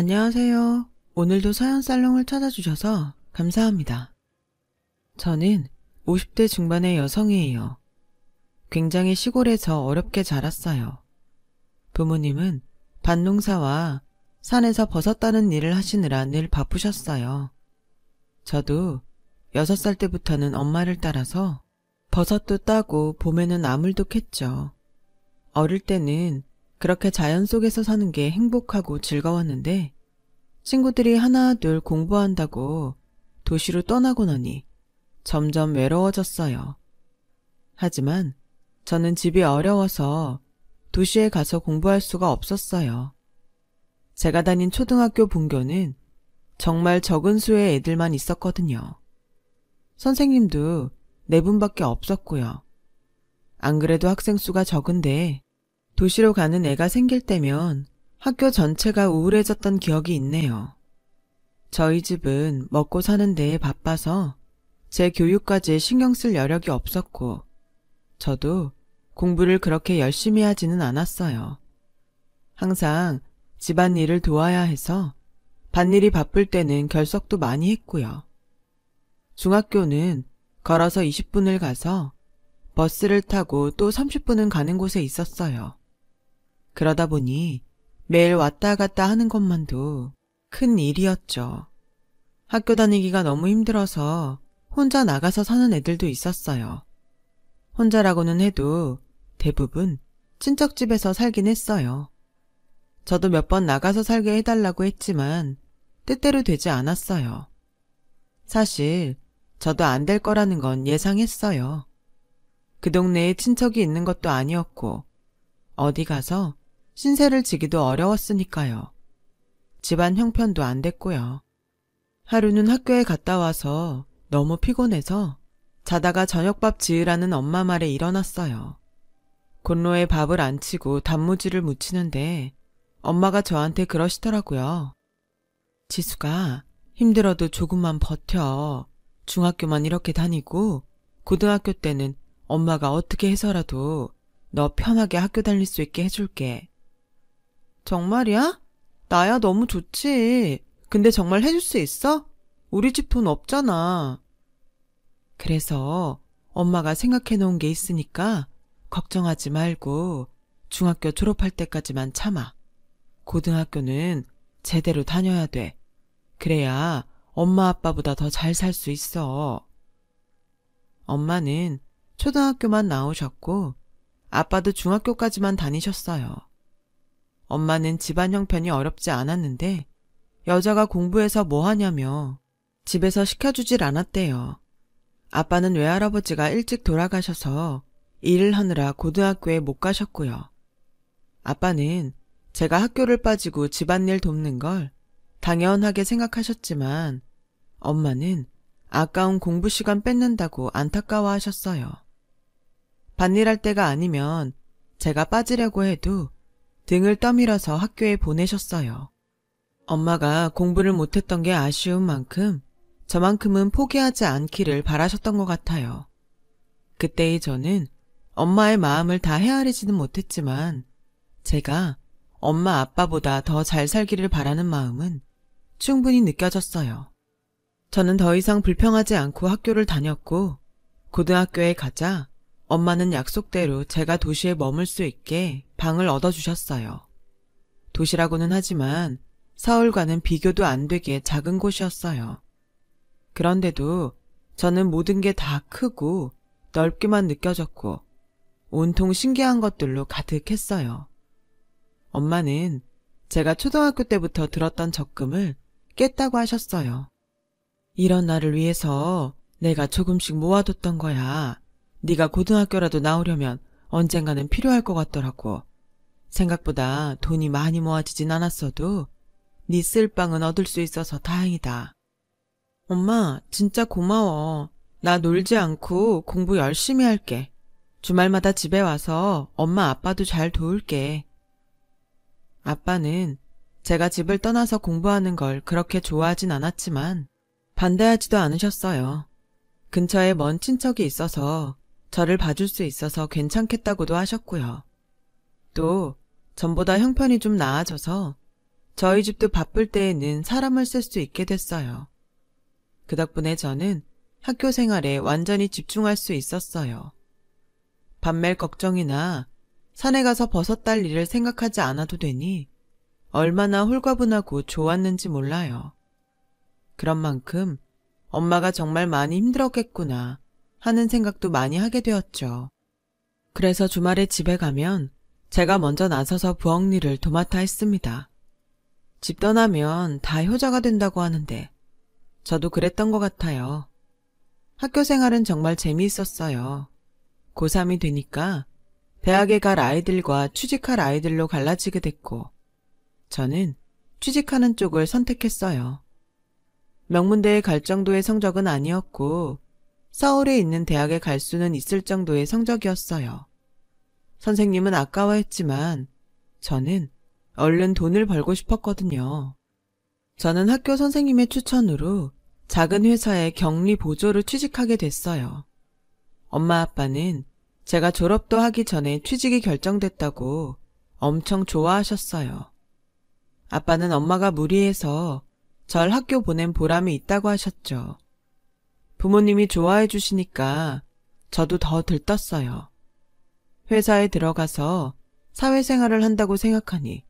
안녕하세요. 오늘도 서연 살롱을 찾아주셔서 감사합니다. 저는 50대 중반의 여성이에요. 굉장히 시골에서 어렵게 자랐어요. 부모님은 밭농사와 산에서 버섯 따는 일을 하시느라 늘 바쁘셨어요. 저도 6살 때부터는 엄마를 따라서 버섯도 따고 봄에는 나물도 캤죠. 어릴 때는 그렇게 자연 속에서 사는 게 행복하고 즐거웠는데 친구들이 하나둘 공부한다고 도시로 떠나고 나니 점점 외로워졌어요. 하지만 저는 집이 어려워서 도시에 가서 공부할 수가 없었어요. 제가 다닌 초등학교 분교는 정말 적은 수의 애들만 있었거든요. 선생님도 4분밖에 없었고요. 안 그래도 학생 수가 적은데 도시로 가는 애가 생길 때면 학교 전체가 우울해졌던 기억이 있네요. 저희 집은 먹고 사는 데에 바빠서 제 교육까지 신경 쓸 여력이 없었고 저도 공부를 그렇게 열심히 하지는 않았어요. 항상 집안일을 도와야 해서 밭일이 바쁠 때는 결석도 많이 했고요. 중학교는 걸어서 20분을 가서 버스를 타고 또 30분은 가는 곳에 있었어요. 그러다 보니 매일 왔다 갔다 하는 것만도 큰 일이었죠. 학교 다니기가 너무 힘들어서 혼자 나가서 사는 애들도 있었어요. 혼자라고는 해도 대부분 친척집에서 살긴 했어요. 저도 몇 번 나가서 살게 해달라고 했지만 뜻대로 되지 않았어요. 사실 저도 안 될 거라는 건 예상했어요. 그 동네에 친척이 있는 것도 아니었고 어디 가서 신세를 지기도 어려웠으니까요. 집안 형편도 안 됐고요. 하루는 학교에 갔다 와서 너무 피곤해서 자다가 저녁밥 지으라는 엄마 말에 일어났어요. 곤로에 밥을 안 치고 단무지를 무치는데 엄마가 저한테 그러시더라고요. 지수가 힘들어도 조금만 버텨. 중학교만 이렇게 다니고 고등학교 때는 엄마가 어떻게 해서라도 너 편하게 학교 다닐 수 있게 해줄게. 정말이야? 나야 너무 좋지. 근데 정말 해줄 수 있어? 우리 집 돈 없잖아. 그래서 엄마가 생각해 놓은 게 있으니까 걱정하지 말고 중학교 졸업할 때까지만 참아. 고등학교는 제대로 다녀야 돼. 그래야 엄마 아빠보다 더 잘 살 수 있어. 엄마는 초등학교만 나오셨고 아빠도 중학교까지만 다니셨어요. 엄마는 집안 형편이 어렵지 않았는데 여자가 공부해서 뭐 하냐며 집에서 시켜주질 않았대요. 아빠는 외할아버지가 일찍 돌아가셔서 일을 하느라 고등학교에 못 가셨고요. 아빠는 제가 학교를 빠지고 집안일 돕는 걸 당연하게 생각하셨지만 엄마는 아까운 공부 시간 뺏는다고 안타까워하셨어요. 밭일할 때가 아니면 제가 빠지려고 해도 등을 떠밀어서 학교에 보내셨어요. 엄마가 공부를 못했던 게 아쉬운 만큼 저만큼은 포기하지 않기를 바라셨던 것 같아요. 그때의 저는 엄마의 마음을 다 헤아리지는 못했지만 제가 엄마 아빠보다 더 잘 살기를 바라는 마음은 충분히 느껴졌어요. 저는 더 이상 불평하지 않고 학교를 다녔고 고등학교에 가자 엄마는 약속대로 제가 도시에 머물 수 있게 방을 얻어주셨어요. 도시라고는 하지만 서울과는 비교도 안 되게 작은 곳이었어요. 그런데도 저는 모든 게 다 크고 넓게만 느껴졌고 온통 신기한 것들로 가득했어요. 엄마는 제가 초등학교 때부터 들었던 적금을 깼다고 하셨어요. 이런 나를 위해서 내가 조금씩 모아뒀던 거야. 네가 고등학교라도 나오려면 언젠가는 필요할 것 같더라고. 생각보다 돈이 많이 모아지진 않았어도 네 쓸방은 얻을 수 있어서 다행이다. 엄마, 진짜 고마워. 나 놀지 않고 공부 열심히 할게. 주말마다 집에 와서 엄마 아빠도 잘 도울게. 아빠는 제가 집을 떠나서 공부하는 걸 그렇게 좋아하진 않았지만 반대하지도 않으셨어요. 근처에 먼 친척이 있어서 저를 봐줄 수 있어서 괜찮겠다고도 하셨고요. 또 전보다 형편이 좀 나아져서 저희 집도 바쁠 때에는 사람을 쓸 수 있게 됐어요. 그 덕분에 저는 학교 생활에 완전히 집중할 수 있었어요. 밥 멜 걱정이나 산에 가서 버섯 딸 일을 생각하지 않아도 되니 얼마나 홀가분하고 좋았는지 몰라요. 그런 만큼 엄마가 정말 많이 힘들었겠구나 하는 생각도 많이 하게 되었죠. 그래서 주말에 집에 가면 제가 먼저 나서서 부엌 일을 도맡아 했습니다. 집 떠나면 다 효자가 된다고 하는데 저도 그랬던 것 같아요. 학교 생활은 정말 재미있었어요. 고3이 되니까 대학에 갈 아이들과 취직할 아이들로 갈라지게 됐고 저는 취직하는 쪽을 선택했어요. 명문대에 갈 정도의 성적은 아니었고 서울에 있는 대학에 갈 수는 있을 정도의 성적이었어요. 선생님은 아까워했지만 저는 얼른 돈을 벌고 싶었거든요. 저는 학교 선생님의 추천으로 작은 회사의 격리 보조로 취직하게 됐어요. 엄마 아빠는 제가 졸업도 하기 전에 취직이 결정됐다고 엄청 좋아하셨어요. 아빠는 엄마가 무리해서 절 학교 보낸 보람이 있다고 하셨죠. 부모님이 좋아해 주시니까 저도 더 들떴어요. 회사에 들어가서 사회생활을 한다고 생각하니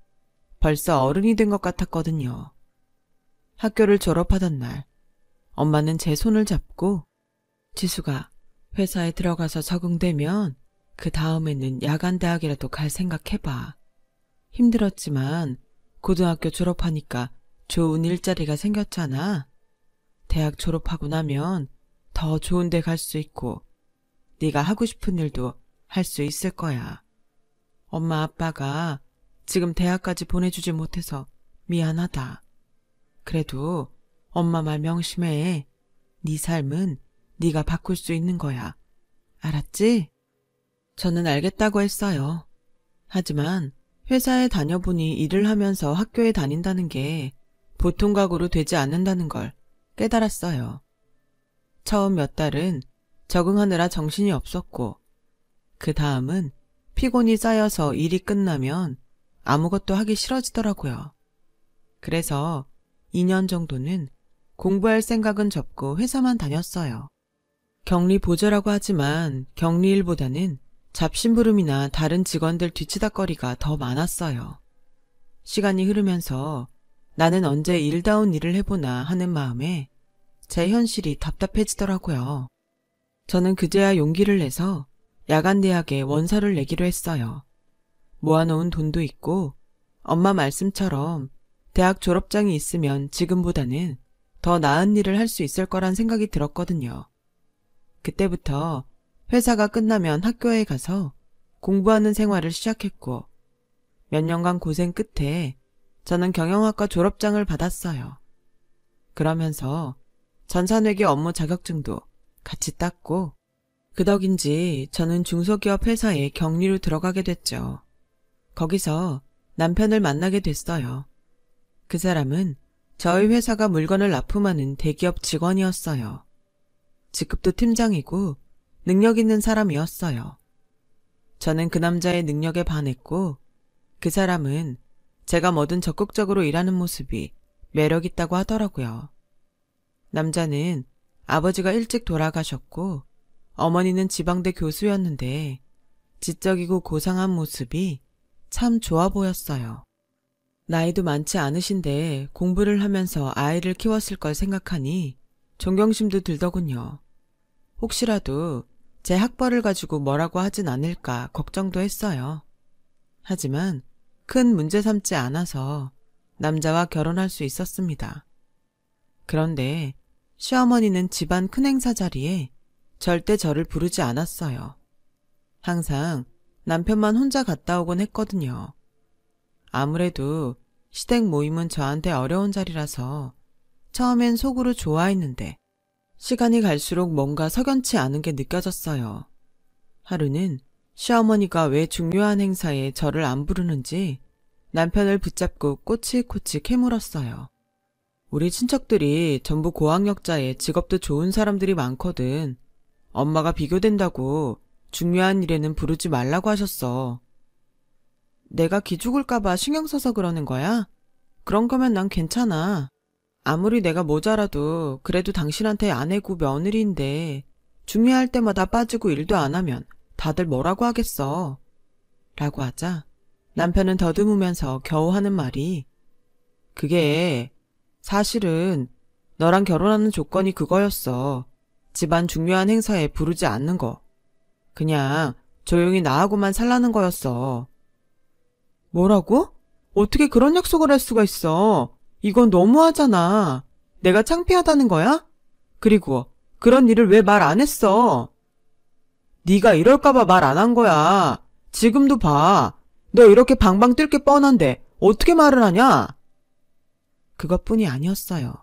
벌써 어른이 된 것 같았거든요. 학교를 졸업하던 날 엄마는 제 손을 잡고 지수가 회사에 들어가서 적응되면 그 다음에는 야간대학이라도 갈 생각해봐. 힘들었지만 고등학교 졸업하니까 좋은 일자리가 생겼잖아. 대학 졸업하고 나면 더 좋은 데 갈 수 있고 네가 하고 싶은 일도 할 수 있을 거야. 엄마 아빠가 지금 대학까지 보내주지 못해서 미안하다. 그래도 엄마 말 명심해. 네 삶은 네가 바꿀 수 있는 거야. 알았지? 저는 알겠다고 했어요. 하지만 회사에 다녀보니 일을 하면서 학교에 다닌다는 게 보통 각오로 되지 않는다는 걸 깨달았어요. 처음 몇 달은 적응하느라 정신이 없었고 그 다음은 피곤이 쌓여서 일이 끝나면 아무것도 하기 싫어지더라고요. 그래서 2년 정도는 공부할 생각은 접고 회사만 다녔어요. 격리 보조라고 하지만 격리일보다는 잡심부름이나 다른 직원들 뒤치다거리가 더 많았어요. 시간이 흐르면서 나는 언제 일다운 일을 해보나 하는 마음에 제 현실이 답답해지더라고요. 저는 그제야 용기를 내서 야간대학에 원서를 내기로 했어요. 모아놓은 돈도 있고 엄마 말씀처럼 대학 졸업장이 있으면 지금보다는 더 나은 일을 할 수 있을 거란 생각이 들었거든요. 그때부터 회사가 끝나면 학교에 가서 공부하는 생활을 시작했고 몇 년간 고생 끝에 저는 경영학과 졸업장을 받았어요. 그러면서 전산회계 업무 자격증도 같이 땄고 그 덕인지 저는 중소기업 회사에 격리로 들어가게 됐죠. 거기서 남편을 만나게 됐어요. 그 사람은 저희 회사가 물건을 납품하는 대기업 직원이었어요. 직급도 팀장이고 능력 있는 사람이었어요. 저는 그 남자의 능력에 반했고 그 사람은 제가 뭐든 적극적으로 일하는 모습이 매력 있다고 하더라고요. 남자는 아버지가 일찍 돌아가셨고 어머니는 지방대 교수였는데 지적이고 고상한 모습이 참 좋아 보였어요. 나이도 많지 않으신데 공부를 하면서 아이를 키웠을 걸 생각하니 존경심도 들더군요. 혹시라도 제 학벌을 가지고 뭐라고 하진 않을까 걱정도 했어요. 하지만 큰 문제 삼지 않아서 남자와 결혼할 수 있었습니다. 그런데 시어머니는 집안 큰 행사 자리에 절대 저를 부르지 않았어요. 항상 남편만 혼자 갔다 오곤 했거든요. 아무래도 시댁 모임은 저한테 어려운 자리라서 처음엔 속으로 좋아했는데 시간이 갈수록 뭔가 석연치 않은 게 느껴졌어요. 하루는 시어머니가 왜 중요한 행사에 저를 안 부르는지 남편을 붙잡고 꼬치꼬치 캐물었어요. 우리 친척들이 전부 고학력자에 직업도 좋은 사람들이 많거든. 엄마가 비교된다고 중요한 일에는 부르지 말라고 하셨어. 내가 기죽을까봐 신경 써서 그러는 거야? 그런 거면 난 괜찮아. 아무리 내가 모자라도 그래도 당신한테 아내고 며느리인데 중요할 때마다 빠지고 일도 안 하면 다들 뭐라고 하겠어. 라고 하자 남편은 더듬으면서 겨우 하는 말이 그게 사실은 너랑 결혼하는 조건이 그거였어. 집안 중요한 행사에 부르지 않는 거. 그냥 조용히 나하고만 살라는 거였어. 뭐라고? 어떻게 그런 약속을 할 수가 있어? 이건 너무하잖아. 내가 창피하다는 거야? 그리고 그런 일을 왜 말 안 했어? 네가 이럴까봐 말 안 한 거야. 지금도 봐. 너 이렇게 방방 뜰 게 뻔한데 어떻게 말을 하냐? 그것뿐이 아니었어요.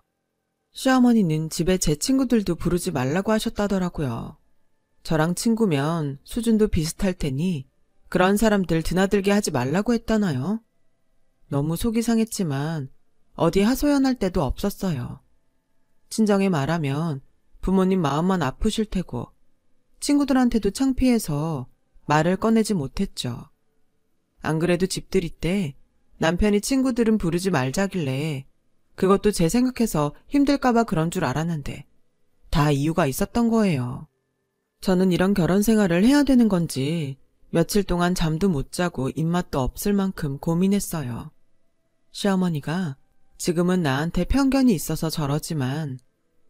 시어머니는 집에 제 친구들도 부르지 말라고 하셨다더라고요. 저랑 친구면 수준도 비슷할 테니 그런 사람들 드나들게 하지 말라고 했다나요? 너무 속이 상했지만 어디 하소연할 데도 없었어요. 친정에 말하면 부모님 마음만 아프실 테고 친구들한테도 창피해서 말을 꺼내지 못했죠. 안 그래도 집들이 때 남편이 친구들은 부르지 말자길래 그것도 제 생각해서 힘들까봐 그런 줄 알았는데 다 이유가 있었던 거예요. 저는 이런 결혼 생활을 해야 되는 건지 며칠 동안 잠도 못 자고 입맛도 없을 만큼 고민했어요. 시어머니가 지금은 나한테 편견이 있어서 저러지만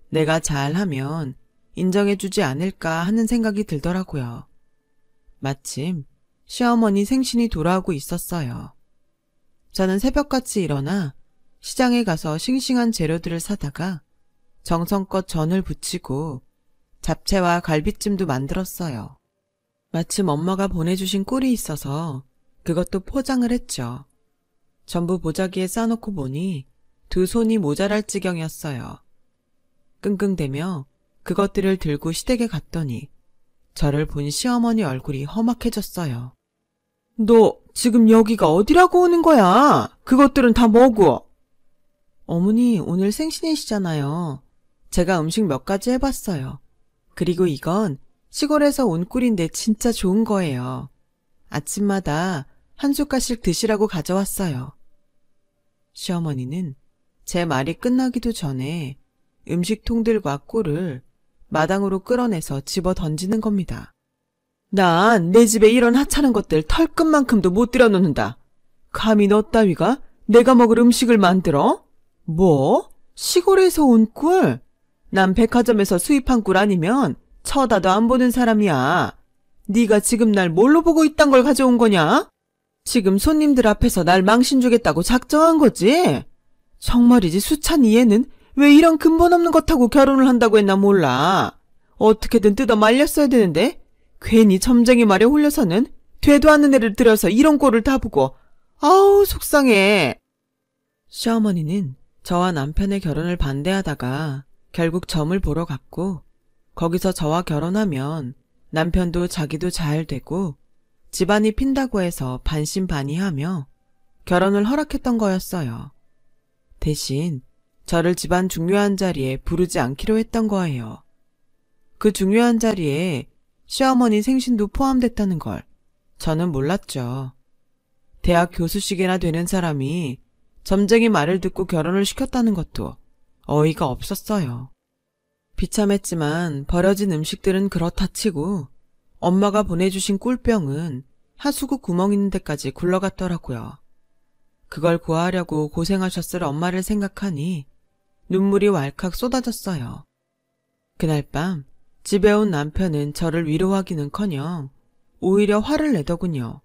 내가 잘하면 인정해주지 않을까 하는 생각이 들더라고요. 마침 시어머니 생신이 돌아오고 있었어요. 저는 새벽같이 일어나 시장에 가서 싱싱한 재료들을 사다가 정성껏 전을 부치고 잡채와 갈비찜도 만들었어요. 마침 엄마가 보내주신 꿀이 있어서 그것도 포장을 했죠. 전부 보자기에 싸놓고 보니 2손이 모자랄 지경이었어요. 끙끙대며 그것들을 들고 시댁에 갔더니 저를 본 시어머니 얼굴이 험악해졌어요. 너 지금 여기가 어디라고 오는 거야? 그것들은 다 뭐고? 어머니 오늘 생신이시잖아요. 제가 음식 몇 가지 해봤어요. 그리고 이건 시골에서 온 꿀인데 진짜 좋은 거예요. 아침마다 한 숟갈씩 드시라고 가져왔어요. 시어머니는 제 말이 끝나기도 전에 음식통들과 꿀을 마당으로 끌어내서 집어 던지는 겁니다. 난 내 집에 이런 하찮은 것들 털끝만큼도 못 들여놓는다. 감히 너 따위가 내가 먹을 음식을 만들어? 뭐? 시골에서 온 꿀? 난 백화점에서 수입한 꿀 아니면 쳐다도 안 보는 사람이야. 네가 지금 날 뭘로 보고 이딴 걸 가져온 거냐? 지금 손님들 앞에서 날 망신 주겠다고 작정한 거지? 정말이지 수찬이 얘는 왜 이런 근본 없는 것하고 결혼을 한다고 했나 몰라. 어떻게든 뜯어 말렸어야 되는데 괜히 점쟁이 말에 홀려서는 되도 않는 애를 들여서 이런 꼴을 다 보고 아우 속상해. 시어머니는 저와 남편의 결혼을 반대하다가 결국 점을 보러 갔고 거기서 저와 결혼하면 남편도 자기도 잘 되고 집안이 핀다고 해서 반신반의하며 결혼을 허락했던 거였어요. 대신 저를 집안 중요한 자리에 부르지 않기로 했던 거예요. 그 중요한 자리에 시어머니 생신도 포함됐다는 걸 저는 몰랐죠. 대학 교수직이나 되는 사람이 점쟁이 말을 듣고 결혼을 시켰다는 것도 어이가 없었어요. 비참했지만 버려진 음식들은 그렇다 치고 엄마가 보내주신 꿀병은 하수구 구멍 있는 데까지 굴러갔더라고요. 그걸 구하려고 고생하셨을 엄마를 생각하니 눈물이 왈칵 쏟아졌어요. 그날 밤 집에 온 남편은 저를 위로하기는커녕 오히려 화를 내더군요.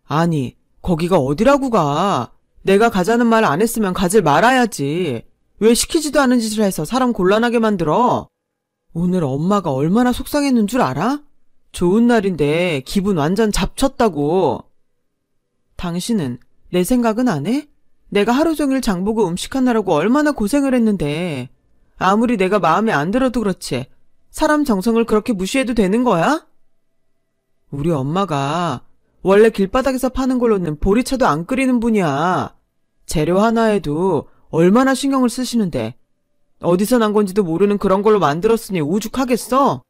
아니, 거기가 어디라고 가? 내가 가자는 말 안 했으면 가질 말아야지. 왜 시키지도 않은 짓을 해서 사람 곤란하게 만들어? 오늘 엄마가 얼마나 속상했는 줄 알아? 좋은 날인데 기분 완전 잡쳤다고. 당신은 내 생각은 안 해? 내가 하루 종일 장보고 음식하느라고 얼마나 고생을 했는데 아무리 내가 마음에 안 들어도 그렇지 사람 정성을 그렇게 무시해도 되는 거야? 우리 엄마가 원래 길바닥에서 파는 걸로는 보리차도 안 끓이는 분이야. 재료 하나에도 얼마나 신경을 쓰시는데 어디서 난 건지도 모르는 그런 걸로 만들었으니 오죽하겠어?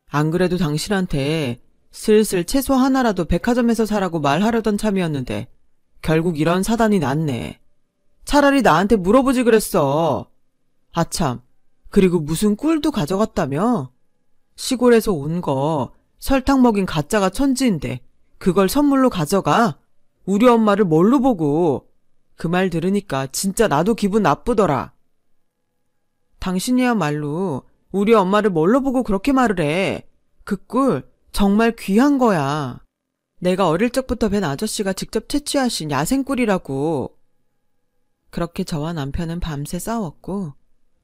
안 그래도 당신한테 슬슬 채소 하나라도 백화점에서 사라고 말하려던 참이었는데 결국 이런 사단이 났네. 차라리 나한테 물어보지 그랬어. 아참, 그리고 무슨 꿀도 가져갔다며? 시골에서 온 거 설탕 먹인 가짜가 천지인데 그걸 선물로 가져가? 우리 엄마를 뭘로 보고? 그 말 들으니까 진짜 나도 기분 나쁘더라. 당신이야말로 우리 엄마를 뭘로 보고 그렇게 말을 해. 그 꿀 정말 귀한 거야. 내가 어릴 적부터 뵌 아저씨가 직접 채취하신 야생꿀이라고. 그렇게 저와 남편은 밤새 싸웠고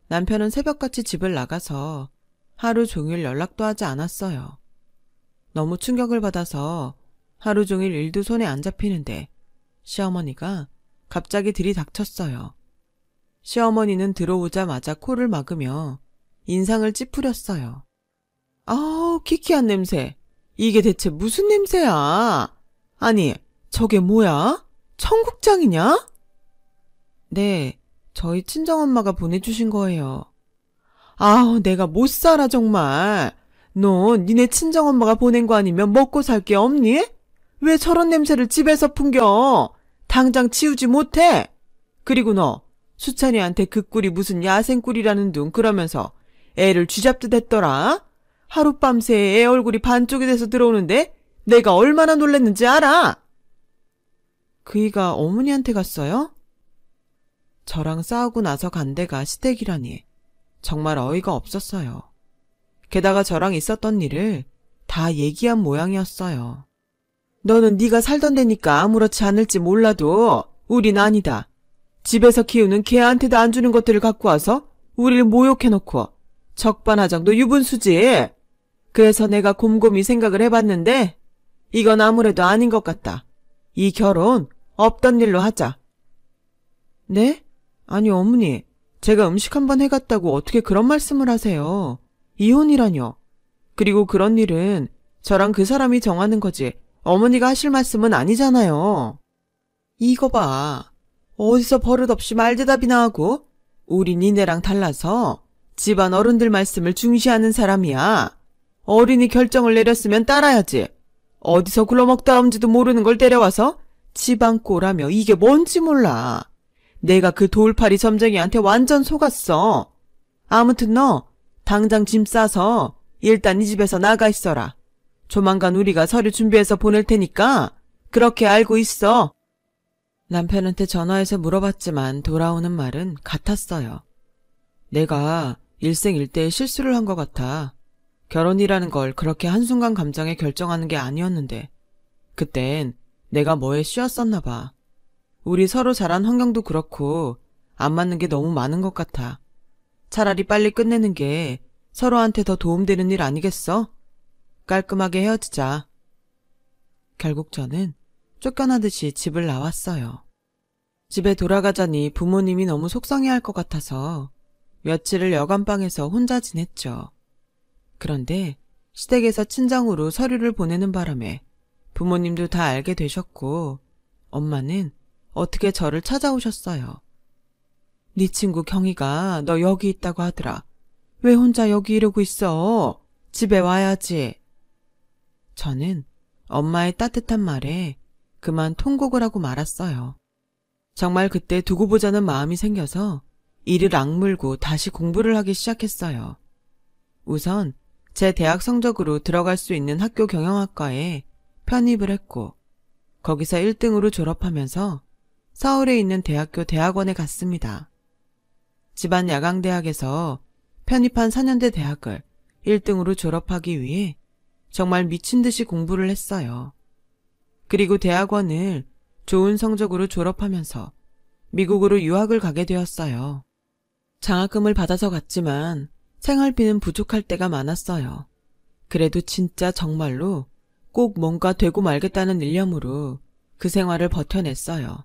남편은 새벽같이 집을 나가서 하루 종일 연락도 하지 않았어요. 너무 충격을 받아서 하루 종일 일도 손에 안 잡히는데 시어머니가 갑자기 들이닥쳤어요. 시어머니는 들어오자마자 코를 막으며 인상을 찌푸렸어요. 아우, 키키한 냄새. 이게 대체 무슨 냄새야? 아니, 저게 뭐야? 청국장이냐? 네, 저희 친정엄마가 보내주신 거예요. 아우, 내가 못 살아 정말. 너 니네 친정엄마가 보낸 거 아니면 먹고 살 게 없니? 왜 저런 냄새를 집에서 풍겨? 당장 치우지 못해? 그리고 너 수찬이한테 그 꿀이 무슨 야생꿀이라는 둥 그러면서 애를 쥐잡듯 했더라. 하룻밤새 애 얼굴이 반쪽이 돼서 들어오는데 내가 얼마나 놀랐는지 알아? 그이가 어머니한테 갔어요? 저랑 싸우고 나서 간 데가 시댁이라니 정말 어이가 없었어요. 게다가 저랑 있었던 일을 다 얘기한 모양이었어요. 너는 네가 살던 데니까 아무렇지 않을지 몰라도 우린 아니다. 집에서 키우는 개한테도 안 주는 것들을 갖고 와서 우리를 모욕해놓고 적반하장도 유분수지. 그래서 내가 곰곰이 생각을 해봤는데 이건 아무래도 아닌 것 같다. 이 결혼 없던 일로 하자. 네? 아니 어머니, 제가 음식 한번 해갔다고 어떻게 그런 말씀을 하세요. 이혼이라뇨. 그리고 그런 일은 저랑 그 사람이 정하는 거지 어머니가 하실 말씀은 아니잖아요. 이거 봐. 어디서 버릇없이 말대답이나 하고. 우리 니네랑 달라서 집안 어른들 말씀을 중시하는 사람이야. 어른이 결정을 내렸으면 따라야지. 어디서 굴러먹다 온지도 모르는 걸 데려와서 집안 꼴하며 이게 뭔지 몰라. 내가 그 돌팔이 점쟁이한테 완전 속았어. 아무튼 너 당장 짐 싸서 일단 이 집에서 나가 있어라. 조만간 우리가 서류 준비해서 보낼 테니까 그렇게 알고 있어. 남편한테 전화해서 물어봤지만 돌아오는 말은 같았어요. 내가 일생일대의 실수를 한 것 같아. 결혼이라는 걸 그렇게 한순간 감정에 결정하는 게 아니었는데 그땐 내가 뭐에 씌었었나 봐. 우리 서로 자란 환경도 그렇고 안 맞는 게 너무 많은 것 같아. 차라리 빨리 끝내는 게 서로한테 더 도움되는 일 아니겠어? 깔끔하게 헤어지자. 결국 저는 쫓겨나듯이 집을 나왔어요. 집에 돌아가자니 부모님이 너무 속상해할 것 같아서 며칠을 여간방에서 혼자 지냈죠. 그런데 시댁에서 친정으로 서류를 보내는 바람에 부모님도 다 알게 되셨고 엄마는 어떻게 저를 찾아오셨어요. 네 친구 경희가 너 여기 있다고 하더라. 왜 혼자 여기 이러고 있어? 집에 와야지. 저는 엄마의 따뜻한 말에 그만 통곡을 하고 말았어요. 정말 그때 두고 보자는 마음이 생겨서 이를 악물고 다시 공부를 하기 시작했어요. 우선 제 대학 성적으로 들어갈 수 있는 학교 경영학과에 편입을 했고 거기서 1등으로 졸업하면서 서울에 있는 대학교 대학원에 갔습니다. 집안 야강대학에서 편입한 4년대 대학을 1등으로 졸업하기 위해 정말 미친 듯이 공부를 했어요. 그리고 대학원을 좋은 성적으로 졸업하면서 미국으로 유학을 가게 되었어요. 장학금을 받아서 갔지만 생활비는 부족할 때가 많았어요. 그래도 진짜 정말로 꼭 뭔가 되고 말겠다는 일념으로 그 생활을 버텨냈어요.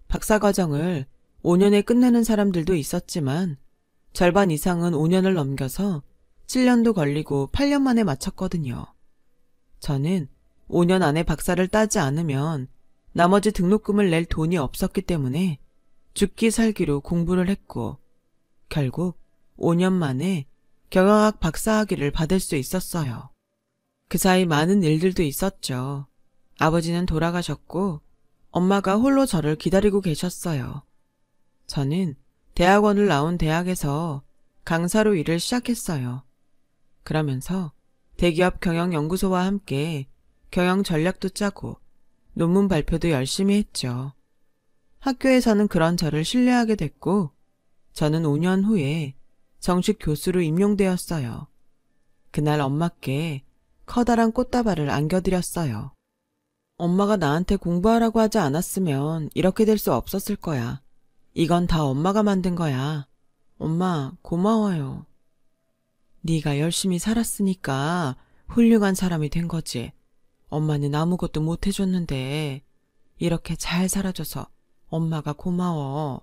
박사과정을 5년에 끝내는 사람들도 있었지만 절반 이상은 5년을 넘겨서 7년도 걸리고 8년 만에 마쳤거든요. 저는 5년 안에 박사를 따지 않으면 나머지 등록금을 낼 돈이 없었기 때문에 죽기 살기로 공부를 했고 결국 5년 만에 경영학 박사학위를 받을 수 있었어요. 그 사이 많은 일들도 있었죠. 아버지는 돌아가셨고 엄마가 홀로 저를 기다리고 계셨어요. 저는 대학원을 나온 대학에서 강사로 일을 시작했어요. 그러면서 대기업 경영연구소와 함께 경영 전략도 짜고 논문 발표도 열심히 했죠. 학교에서는 그런 저를 신뢰하게 됐고 저는 5년 후에 정식 교수로 임용되었어요. 그날 엄마께 커다란 꽃다발을 안겨드렸어요. 엄마가 나한테 공부하라고 하지 않았으면 이렇게 될 수 없었을 거야. 이건 다 엄마가 만든 거야. 엄마, 고마워요. 네가 열심히 살았으니까 훌륭한 사람이 된 거지. 엄마는 아무것도 못 해줬는데 이렇게 잘 살아줘서 엄마가 고마워.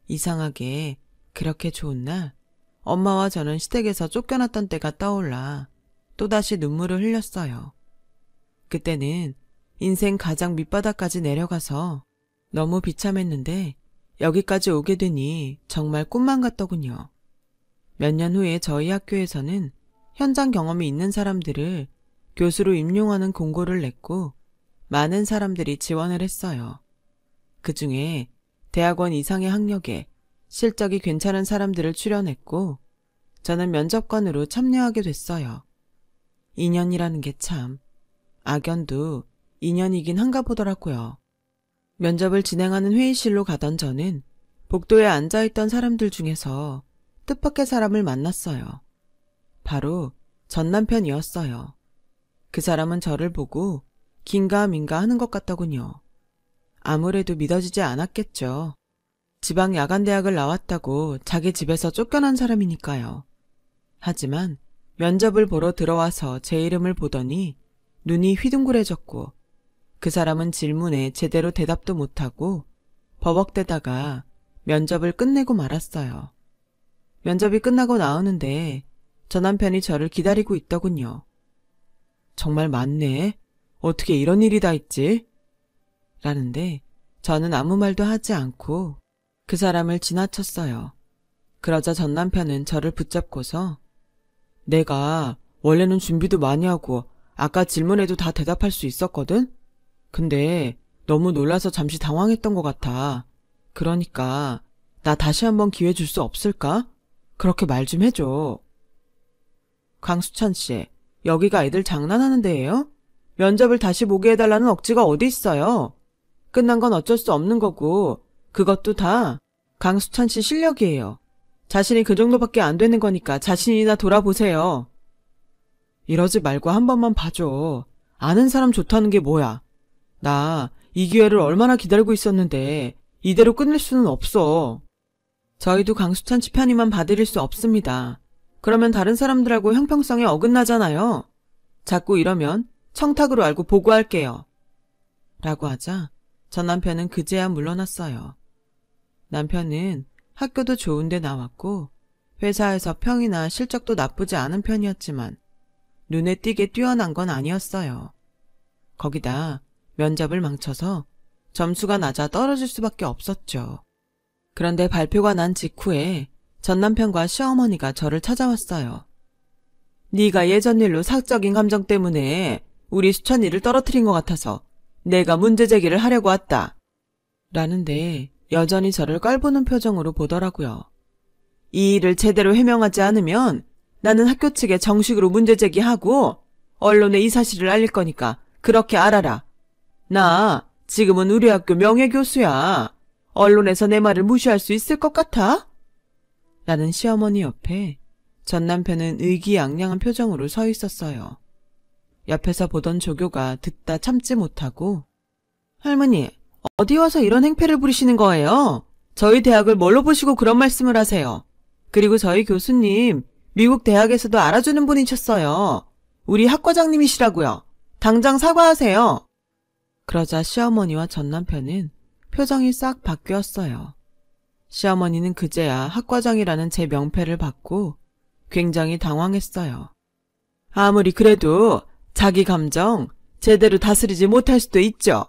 이상하게 그렇게 좋은 날 엄마와 저는 시댁에서 쫓겨났던 때가 떠올라 또다시 눈물을 흘렸어요. 그때는 인생 가장 밑바닥까지 내려가서 너무 비참했는데 여기까지 오게 되니 정말 꿈만 같더군요. 몇 년 후에 저희 학교에서는 현장 경험이 있는 사람들을 교수로 임용하는 공고를 냈고 많은 사람들이 지원을 했어요. 그 중에 대학원 이상의 학력에 실적이 괜찮은 사람들을 출연했고 저는 면접관으로 참여하게 됐어요. 인연이라는 게 참 악연도 인연이긴 한가 보더라고요. 면접을 진행하는 회의실로 가던 저는 복도에 앉아있던 사람들 중에서 뜻밖의 사람을 만났어요. 바로 전 남편이었어요. 그 사람은 저를 보고 긴가민가 하는 것 같더군요. 아무래도 믿어지지 않았겠죠. 지방 야간대학을 나왔다고 자기 집에서 쫓겨난 사람이니까요. 하지만 면접을 보러 들어와서 제 이름을 보더니 눈이 휘둥그레졌고 그 사람은 질문에 제대로 대답도 못하고 버벅대다가 면접을 끝내고 말았어요. 면접이 끝나고 나오는데 저 남편이 저를 기다리고 있더군요. 정말 많네. 어떻게 이런 일이 다 있지? 라는데 저는 아무 말도 하지 않고 그 사람을 지나쳤어요. 그러자 전 남편은 저를 붙잡고서 내가 원래는 준비도 많이 하고 아까 질문에도 다 대답할 수 있었거든? 근데 너무 놀라서 잠시 당황했던 것 같아. 그러니까 나 다시 한번 기회 줄 수 없을까? 그렇게 말 좀 해줘. 강수찬 씨, 여기가 애들 장난하는 데예요? 면접을 다시 보게 해달라는 억지가 어디 있어요? 끝난 건 어쩔 수 없는 거고 그것도 다 강수찬 씨 실력이에요. 자신이 그 정도밖에 안 되는 거니까 자신이나 돌아보세요. 이러지 말고 한 번만 봐줘. 아는 사람 좋다는 게 뭐야. 나 이 기회를 얼마나 기다리고 있었는데 이대로 끝낼 수는 없어. 저희도 강수찬 씨 편의만 봐드릴 수 없습니다. 그러면 다른 사람들하고 형평성에 어긋나잖아요. 자꾸 이러면 청탁으로 알고 보고할게요. 라고 하자 전 남편은 그제야 물러났어요. 남편은 학교도 좋은데 나왔고 회사에서 평이나 실적도 나쁘지 않은 편이었지만 눈에 띄게 뛰어난 건 아니었어요. 거기다 면접을 망쳐서 점수가 낮아 떨어질 수밖에 없었죠. 그런데 발표가 난 직후에 전 남편과 시어머니가 저를 찾아왔어요. 네가 예전 일로 사적인 감정 때문에 우리 수찬이를 떨어뜨린 것 같아서 내가 문제 제기를 하려고 왔다. 라는데 여전히 저를 껄보는 표정으로 보더라고요. 이 일을 제대로 해명하지 않으면 나는 학교 측에 정식으로 문제 제기하고 언론에 이 사실을 알릴 거니까 그렇게 알아라. 나 지금은 우리 학교 명예교수야. 언론에서 내 말을 무시할 수 있을 것 같아? 라는 시어머니 옆에 전 남편은 의기양양한 표정으로 서 있었어요. 옆에서 보던 조교가 듣다 참지 못하고 할머니, 어디 와서 이런 행패를 부리시는 거예요? 저희 대학을 뭘로 보시고 그런 말씀을 하세요? 그리고 저희 교수님 미국 대학에서도 알아주는 분이셨어요. 우리 학과장님이시라고요. 당장 사과하세요. 그러자 시어머니와 전 남편은 표정이 싹 바뀌었어요. 시어머니는 그제야 학과장이라는 제 명패를 받고 굉장히 당황했어요. 아무리 그래도 자기 감정 제대로 다스리지 못할 수도 있죠.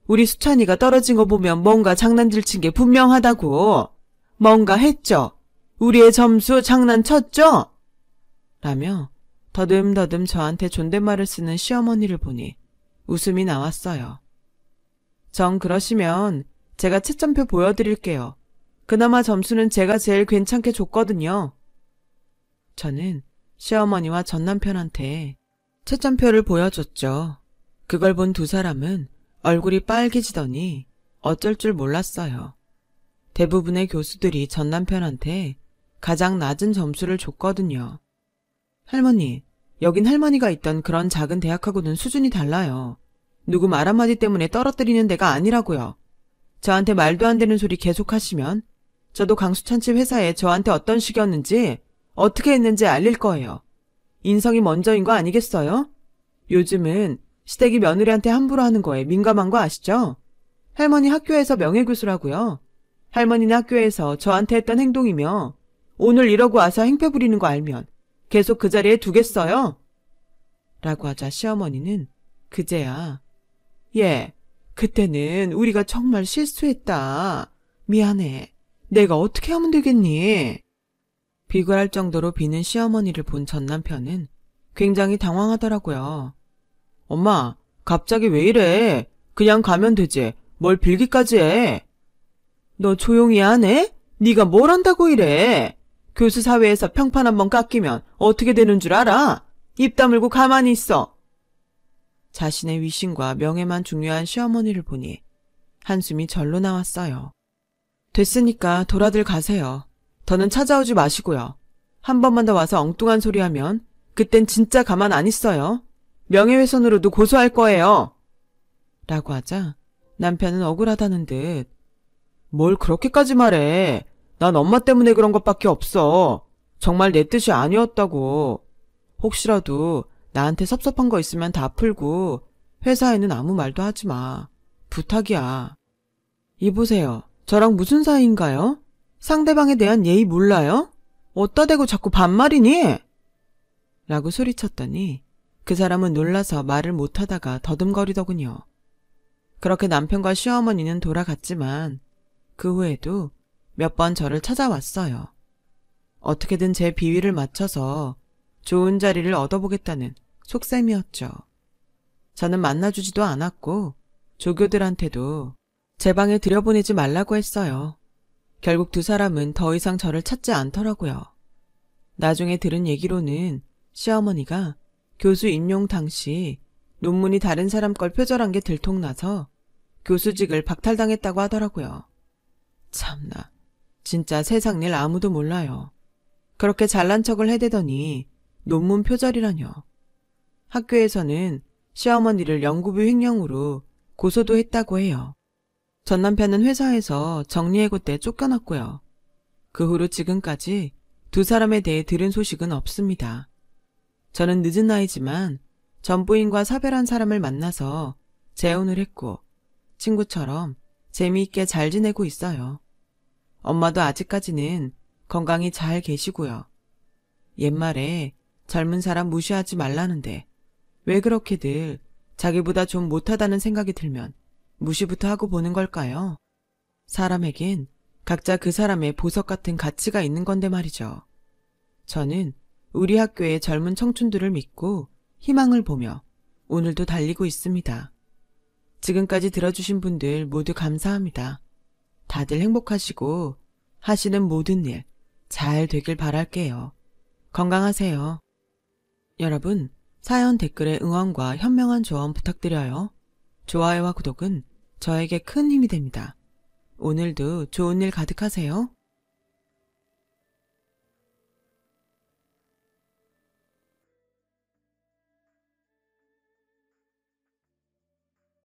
우리 수찬이가 떨어진 거 보면 뭔가 장난질 친 게 분명하다고. 뭔가 했죠. 우리의 점수 장난쳤죠? 라며 더듬더듬 저한테 존댓말을 쓰는 시어머니를 보니 웃음이 나왔어요. 정 그러시면 제가 채점표 보여드릴게요. 그나마 점수는 제가 제일 괜찮게 줬거든요. 저는 시어머니와 전남편한테 채점표를 보여줬죠. 그걸 본 두 사람은 얼굴이 빨개지더니 어쩔 줄 몰랐어요. 대부분의 교수들이 전남편한테 가장 낮은 점수를 줬거든요. 할머니, 여긴 할머니가 있던 그런 작은 대학하고는 수준이 달라요. 누구 말 한마디 때문에 떨어뜨리는 데가 아니라고요. 저한테 말도 안 되는 소리 계속 하시면 저도 강수찬집 회사에 저한테 어떤 식이었는지 어떻게 했는지 알릴 거예요. 인성이 먼저인 거 아니겠어요? 요즘은 시댁이 며느리한테 함부로 하는 거에 민감한 거 아시죠? 할머니 학교에서 명예교수라고요. 할머니는 학교에서 저한테 했던 행동이며 오늘 이러고 와서 행패 부리는 거 알면 계속 그 자리에 두겠어요? 라고 하자 시어머니는 그제야 예, 그때는 우리가 정말 실수했다. 미안해. 내가 어떻게 하면 되겠니? 비굴할 정도로 비는 시어머니를 본 전남편은 굉장히 당황하더라고요. 엄마, 갑자기 왜 이래? 그냥 가면 되지. 뭘 빌기까지 해? 너 조용히 하네? 네가 뭘 한다고 이래? 교수 사회에서 평판 한번 깎이면 어떻게 되는 줄 알아? 입 다물고 가만히 있어. 자신의 위신과 명예만 중요한 시어머니를 보니 한숨이 절로 나왔어요. 됐으니까 돌아들 가세요. 더는 찾아오지 마시고요. 한 번만 더 와서 엉뚱한 소리 하면 그땐 진짜 가만 안 있어요. 명예훼손으로도 고소할 거예요. 라고 하자 남편은 억울하다는 듯 뭘 그렇게까지 말해. 난 엄마 때문에 그런 것밖에 없어. 정말 내 뜻이 아니었다고. 혹시라도 나한테 섭섭한 거 있으면 다 풀고 회사에는 아무 말도 하지 마. 부탁이야. 이보세요. 저랑 무슨 사이인가요? 상대방에 대한 예의 몰라요? 어따 대고 자꾸 반말이니? 라고 소리쳤더니 그 사람은 놀라서 말을 못하다가 더듬거리더군요. 그렇게 남편과 시어머니는 돌아갔지만 그 후에도 몇 번 저를 찾아왔어요. 어떻게든 제 비위를 맞춰서 좋은 자리를 얻어보겠다는 속셈이었죠. 저는 만나주지도 않았고 조교들한테도 제 방에 들여보내지 말라고 했어요. 결국 두 사람은 더 이상 저를 찾지 않더라고요. 나중에 들은 얘기로는 시어머니가 교수 임용 당시 논문이 다른 사람 걸 표절한 게 들통나서 교수직을 박탈당했다고 하더라고요. 참나, 진짜 세상 일 아무도 몰라요. 그렇게 잘난 척을 해대더니 논문 표절이라뇨. 학교에서는 시어머니를 연구부 횡령으로 고소도 했다고 해요. 전 남편은 회사에서 정리해고 때 쫓겨났고요. 그 후로 지금까지 두 사람에 대해 들은 소식은 없습니다. 저는 늦은 나이지만 전부인과 사별한 사람을 만나서 재혼을 했고 친구처럼 재미있게 잘 지내고 있어요. 엄마도 아직까지는 건강히 잘 계시고요. 옛말에 젊은 사람 무시하지 말라는데 왜 그렇게들 자기보다 좀 못하다는 생각이 들면 무시부터 하고 보는 걸까요? 사람에겐 각자 그 사람의 보석 같은 가치가 있는 건데 말이죠. 저는 우리 학교의 젊은 청춘들을 믿고 희망을 보며 오늘도 달리고 있습니다. 지금까지 들어주신 분들 모두 감사합니다. 다들 행복하시고 하시는 모든 일 잘 되길 바랄게요. 건강하세요. 여러분, 사연 댓글에 응원과 현명한 조언 부탁드려요. 좋아요와 구독은 저에게 큰 힘이 됩니다. 오늘도 좋은 일 가득하세요.